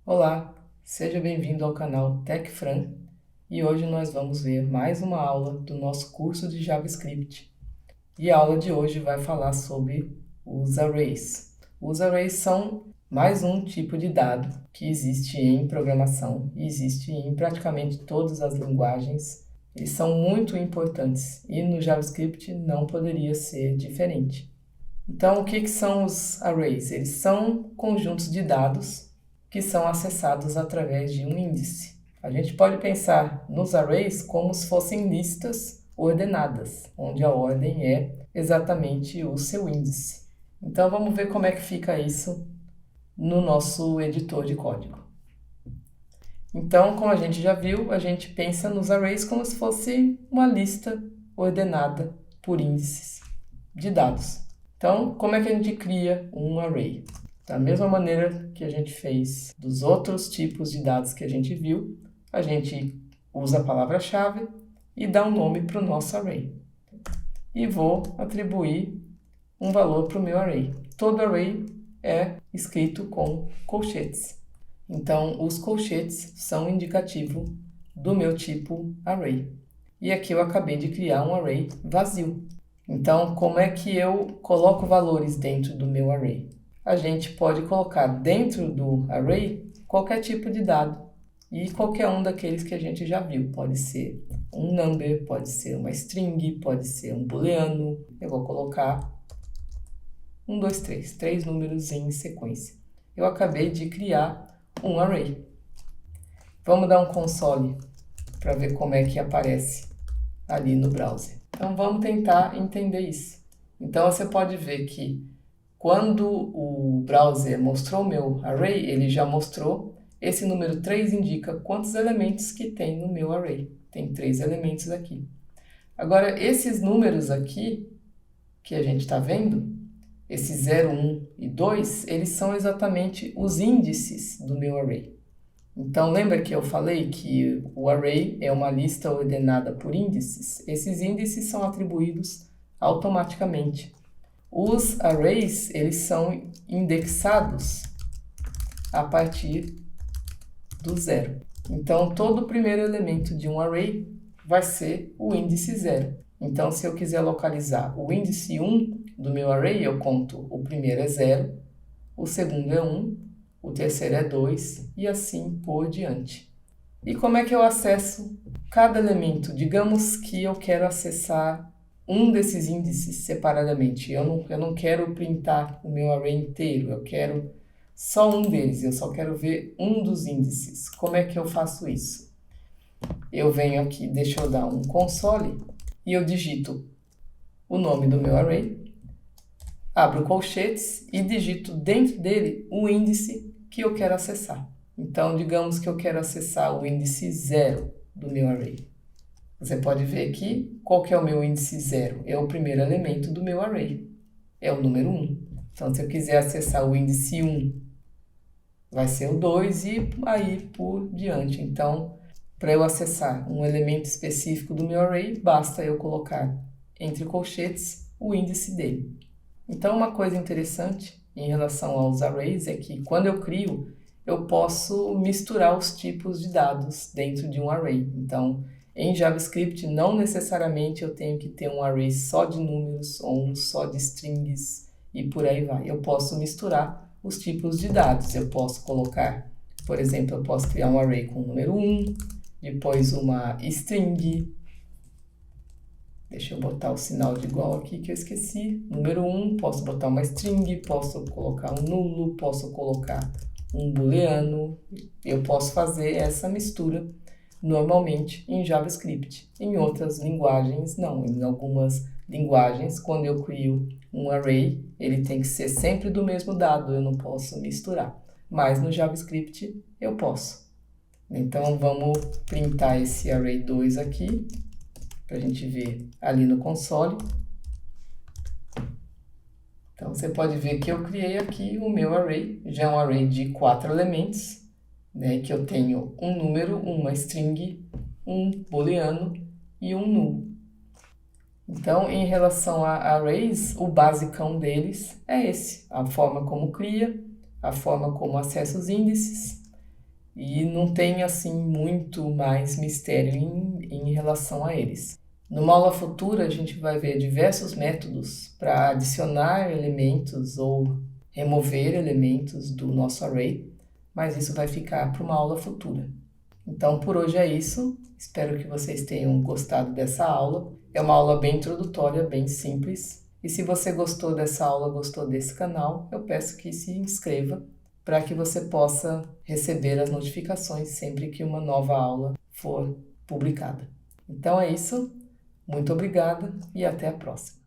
Olá, seja bem-vindo ao canal TechFran e hoje nós vamos ver mais uma aula do nosso curso de JavaScript. E a aula de hoje vai falar sobre os arrays. Os arrays são mais um tipo de dado que existe em programação e existe em praticamente todas as linguagens. Eles são muito importantes e no JavaScript não poderia ser diferente. Então, o que são os arrays? Eles são conjuntos de dados que são acessados através de um índice. A gente pode pensar nos arrays como se fossem listas ordenadas, onde a ordem é exatamente o seu índice. Então vamos ver como é que fica isso no nosso editor de código. Então, como a gente já viu, a gente pensa nos arrays como se fosse uma lista ordenada por índices de dados. Então, como é que a gente cria um array? Da mesma maneira que a gente fez dos outros tipos de dados que a gente viu, a gente usa a palavra-chave e dá um nome para o nosso array. E vou atribuir um valor para o meu array. Todo array é escrito com colchetes. Então, os colchetes são indicativo do meu tipo array. E aqui eu acabei de criar um array vazio. Então, como é que eu coloco valores dentro do meu array? A gente pode colocar dentro do array qualquer tipo de dado e qualquer um daqueles que a gente já viu. Pode ser um number, pode ser uma string, pode ser um booleano. Eu vou colocar 1, 2, 3, 3 números em sequência. Eu acabei de criar um array. Vamos dar um console para ver como é que aparece ali no browser. Então vamos tentar entender isso. Então você pode ver que quando o browser mostrou o meu array, ele já mostrou. Esse número 3 indica quantos elementos que tem no meu array. Tem 3 elementos aqui. Agora, esses números aqui, que a gente está vendo, esses 0, 1 e 2, eles são exatamente os índices do meu array. Então, lembra que eu falei que o array é uma lista ordenada por índices? Esses índices são atribuídos automaticamente. Os arrays, eles são indexados a partir do 0. Então, todo o primeiro elemento de um array vai ser o índice 0. Então, se eu quiser localizar o índice 1 do meu array, eu conto o primeiro é 0, o segundo é 1, o terceiro é 2 e assim por diante. E como é que eu acesso cada elemento? Digamos que eu quero acessar um desses índices separadamente. Eu não quero printar o meu array inteiro, eu quero só um deles, eu só quero ver um dos índices. Como é que eu faço isso? Eu venho aqui, deixa eu dar um console e eu digito o nome do meu array, abro colchetes e digito dentro dele o índice que eu quero acessar. Então, digamos que eu quero acessar o índice 0 do meu array. Você pode ver aqui qual que é o meu índice 0. É o primeiro elemento do meu array. É o número 1. Então, se eu quiser acessar o índice 1, vai ser o 2 e aí por diante. Então, para eu acessar um elemento específico do meu array, basta eu colocar entre colchetes o índice dele. Então, uma coisa interessante em relação aos arrays é que quando eu crio, eu posso misturar os tipos de dados dentro de um array. Então, em JavaScript, não necessariamente eu tenho que ter um array só de números ou um só de strings e por aí vai. Eu posso misturar os tipos de dados. Eu posso colocar, por exemplo, eu posso criar um array com o número 1, depois uma string. Deixa eu botar o sinal de igual aqui que eu esqueci. Número 1, posso botar uma string, posso colocar um nulo, posso colocar um booleano. Eu posso fazer essa mistura normalmente em JavaScript. Em outras linguagens, não. Em algumas linguagens, quando eu crio um array, ele tem que ser sempre do mesmo dado, eu não posso misturar. Mas no JavaScript eu posso. Então vamos printar esse array 2 aqui, para a gente ver ali no console. Então você pode ver que eu criei aqui o meu array, já é um array de 4 elementos, né, que eu tenho um número, uma string, um booleano e um null. Então, em relação a arrays, o basicão deles é esse, a forma como cria, a forma como acessa os índices, e não tem assim muito mais mistério em relação a eles. Numa aula futura, a gente vai ver diversos métodos para adicionar elementos ou remover elementos do nosso array, mas isso vai ficar para uma aula futura. Então, por hoje é isso. Espero que vocês tenham gostado dessa aula. É uma aula bem introdutória, bem simples. E se você gostou dessa aula, gostou desse canal, eu peço que se inscreva para que você possa receber as notificações sempre que uma nova aula for publicada. Então é isso. Muito obrigada e até a próxima.